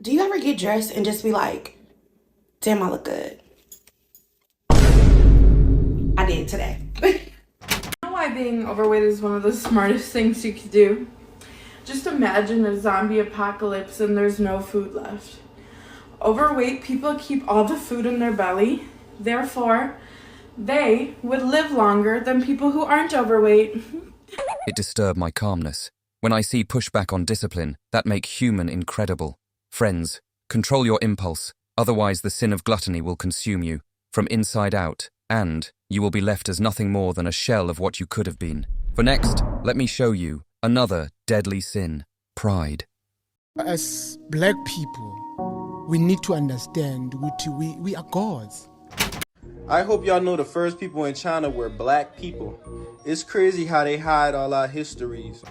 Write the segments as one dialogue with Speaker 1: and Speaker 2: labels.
Speaker 1: Do you ever get dressed and just be like, damn, I look good? I did today.
Speaker 2: You know why being overweight is one of the smartest things you could do? Just imagine a zombie apocalypse and there's no food left. Overweight people keep all the food in their belly. Therefore, they would live longer than people who aren't overweight.
Speaker 3: It disturb my calmness. When I see pushback on discipline, that make human incredible. Friends, control your impulse, otherwise the sin of gluttony will consume you, from inside out, and you will be left as nothing more than a shell of what you could have been. For next, let me show you another deadly sin, pride.
Speaker 4: As black people, we need to understand we are gods.
Speaker 5: I hope y'all know the first people in China were black people. It's crazy how they hide all our histories.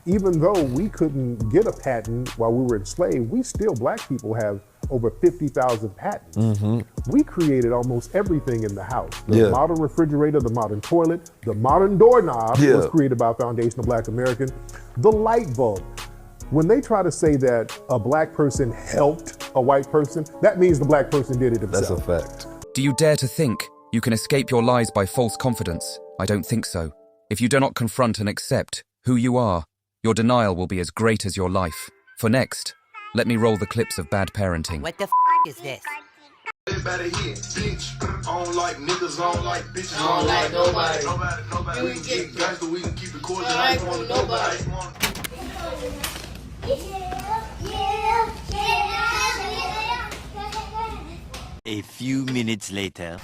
Speaker 6: Even though we couldn't get a patent while we were enslaved, we still, black people, have over 50,000 patents. We created almost everything in the house. The modern refrigerator, the modern toilet, the modern doorknob was created by a foundational black American. The light bulb. When they try to say that a black person helped a white person, that means the black person did it himself.
Speaker 7: That's a fact.
Speaker 3: Do you dare to think you can escape your lies by false confidence? I don't think so. If you do not confront and accept who you are, your denial will be as great as your life. For next, let me roll the clips of bad parenting.
Speaker 8: What the is this?
Speaker 9: Everybody here, bitch. I don't like niggas, I don't like bitches,
Speaker 8: I don't like nobody.
Speaker 9: Nobody. We can get gangster, we can keep it cordial. I don't want nobody.
Speaker 8: A few minutes later.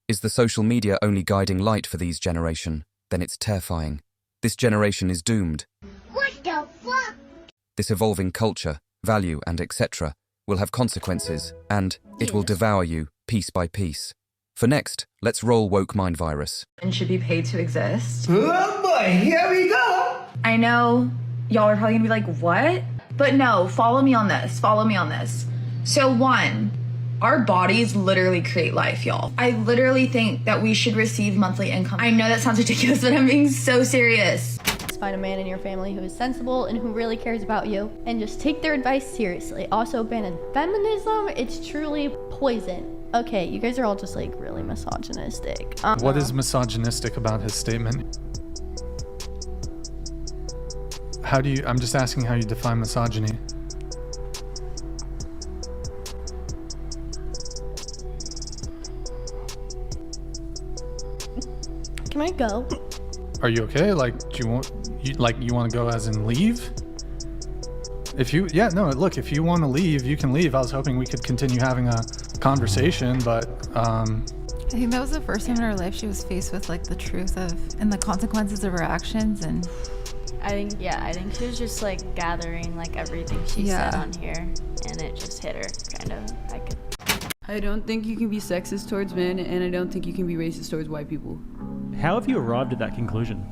Speaker 3: Is the social media only guiding light for these generation? Then it's terrifying. This generation is doomed.
Speaker 10: What the fuck?
Speaker 3: This evolving culture, value, and etc. will have consequences, and it will devour you, piece by piece. For next, let's roll woke mind virus.
Speaker 11: And should be paid to exist.
Speaker 12: Oh boy, here we go!
Speaker 11: I know y'all are probably gonna be like, what? But no, follow me on this, So one, our bodies literally create life, y'all. I literally think that we should receive monthly income. I know that sounds ridiculous, but I'm being so serious.
Speaker 13: Find a man in your family who is sensible and who really cares about you, and just take their advice seriously. Also, ban feminism, it's truly poison. Okay, you guys are all just like really misogynistic.
Speaker 14: What is misogynistic about his statement? I'm just asking how you define misogyny.
Speaker 13: Can I go?
Speaker 14: Are you okay? Like, do you want to go as in leave? If you want to leave, you can leave. I was hoping we could continue having a conversation, but
Speaker 15: I think that was the first time in her life she was faced with like the truth of and the consequences of her actions. And
Speaker 16: I think she was just like gathering like everything she said on here, and it just hit her kind of.
Speaker 17: I don't think you can be sexist towards men, and I don't think you can be racist towards white people.
Speaker 18: How have you arrived at that conclusion?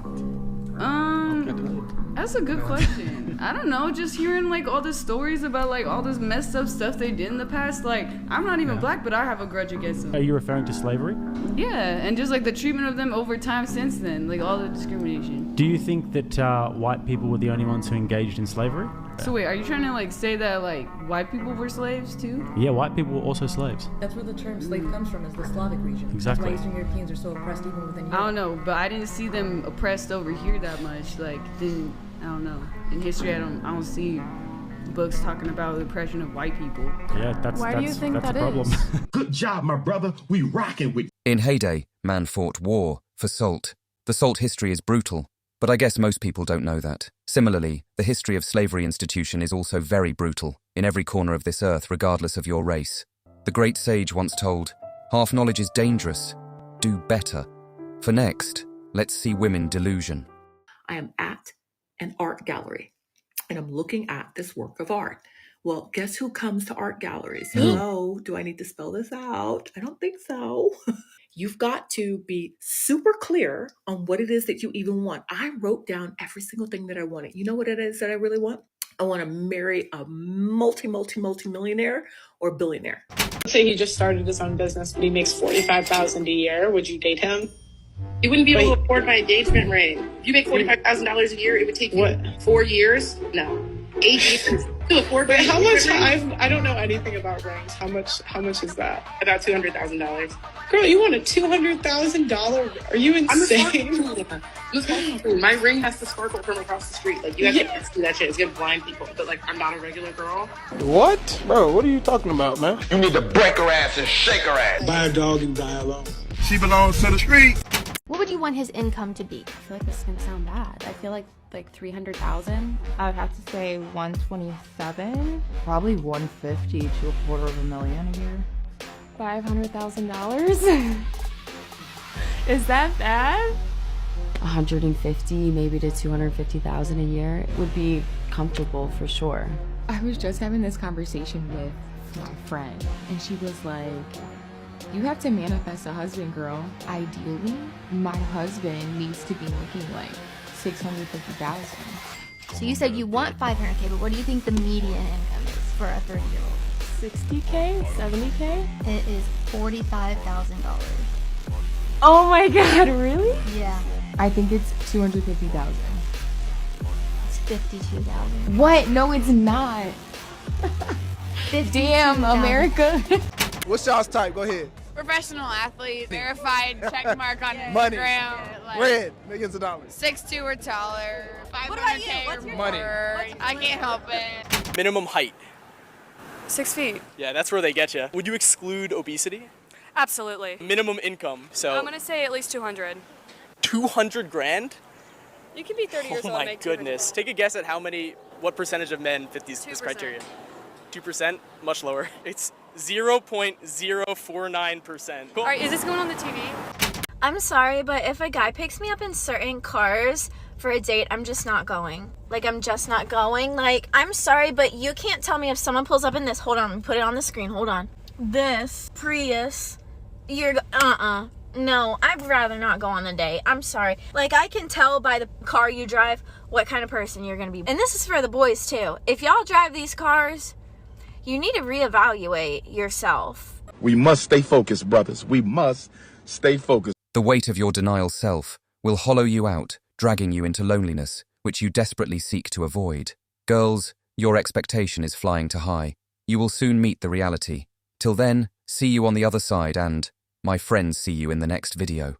Speaker 17: That's a good question. I don't know, just hearing like all the stories about like all this messed up stuff they did in the past. Like, I'm not even black, but I have a grudge against them.
Speaker 18: Are you referring to slavery?
Speaker 17: Yeah, and just like the treatment of them over time since then, like all the discrimination.
Speaker 18: Do you think that white people were the only ones who engaged in slavery?
Speaker 17: So wait, are you trying to like say that like white people were slaves too?
Speaker 18: Yeah, white people were also slaves.
Speaker 19: That's where the term slave comes from, is the Slavic region.
Speaker 18: Exactly.
Speaker 19: That's why Eastern Europeans are so oppressed even within Europe.
Speaker 17: I don't know, but I didn't see them oppressed over here that much. Like, I don't know. In history, I don't see books talking about the oppression of white people.
Speaker 18: Yeah, that's a problem.
Speaker 9: Good job, my brother. We rocking with.
Speaker 3: In heyday, man fought war for salt. The salt history is brutal, but I guess most people don't know that. Similarly, the history of slavery institution is also very brutal, in every corner of this earth regardless of your race. The great sage once told, half knowledge is dangerous. Do better. For next, let's see women delusion.
Speaker 7: I am at an art gallery and I'm looking at this work of art. Well, guess who comes to art galleries? Hello, do I need to spell this out? I don't think so. You've got to be super clear on what it is that you even want. I wrote down every single thing that I wanted. You know what it is that I really want? I want to marry a multi-millionaire or billionaire.
Speaker 20: Let's say he just started his own business, but he makes $45,000 a year. Would you date him?
Speaker 21: You wouldn't be able to afford my engagement ring. If you make $45,000 a year, it would take you 4 years. No, 8 years to afford.
Speaker 20: But how much? I don't know anything about rings. How much is that?
Speaker 21: About $200,000.
Speaker 20: Girl, you want a $200,000? Are you insane?
Speaker 21: My ring has to sparkle from across the street. Like, you have to see that shit. It's gonna blind people. But, like, I'm not a regular girl.
Speaker 22: What? Bro, what are you talking about, man?
Speaker 9: You need to break her ass and shake her ass.
Speaker 22: Buy a dog and die alone.
Speaker 9: She belongs to the street.
Speaker 23: What would you want his income to be? I feel like this is gonna sound bad. I feel like 300,000. I would have to say 127.
Speaker 24: Probably 150 to $250,000 a year.
Speaker 23: $500,000. Is that bad?
Speaker 24: 150, maybe to 250,000 a year would be comfortable for sure.
Speaker 25: I was just having this conversation with my friend, and she was like, you have to manifest a husband, girl. Ideally, my husband needs to be making like 650,000.
Speaker 13: So you said you want 500K, but what do you think the median income is for a 30-year-old?
Speaker 25: 60K? 70K?
Speaker 13: It is $45,000.
Speaker 25: Oh my god, really?
Speaker 13: Yeah.
Speaker 25: I think it's 250,000.
Speaker 13: It's 52,000.
Speaker 25: What? No, it's not. Damn, America.
Speaker 22: What's y'all's type? Go ahead.
Speaker 26: Professional athlete, verified, check mark on
Speaker 22: Money.
Speaker 26: Instagram. Like,
Speaker 22: Bread. Millions of dollars.
Speaker 26: 6'2" or taller. 500K What about you? What's or
Speaker 22: your
Speaker 26: more.
Speaker 22: money?
Speaker 26: I can't help it.
Speaker 27: Minimum height.
Speaker 26: 6 feet.
Speaker 27: Yeah, that's where they get you. Would you exclude obesity?
Speaker 26: Absolutely.
Speaker 27: Minimum income. So
Speaker 26: I'm gonna say at least 200.
Speaker 27: 200 grand?
Speaker 26: You can be 30 years
Speaker 27: Oh
Speaker 26: old and
Speaker 27: my
Speaker 26: make
Speaker 27: goodness. Take a guess at what percentage of men fit this
Speaker 26: 2%.
Speaker 27: criteria. 2%? Much lower. It's 0.049%. Cool.
Speaker 26: All right, is this going on the TV?
Speaker 28: I'm sorry, but if a guy picks me up in certain cars for a date, I'm just not going. Like, I'm just not going. Like, I'm sorry, but you can't tell me if someone pulls up in this. Hold on, let me put it on the screen. Hold on. This Prius, no, I'd rather not go on the date. I'm sorry. Like, I can tell by the car you drive what kind of person you're gonna be. And this is for the boys too. If y'all drive these cars, you need to reevaluate yourself.
Speaker 9: We must stay focused, brothers. We must stay focused.
Speaker 3: The weight of your denial self will hollow you out, dragging you into loneliness, which you desperately seek to avoid. Girls, your expectation is flying too high. You will soon meet the reality. Till then, see you on the other side and, my friends, see you in the next video.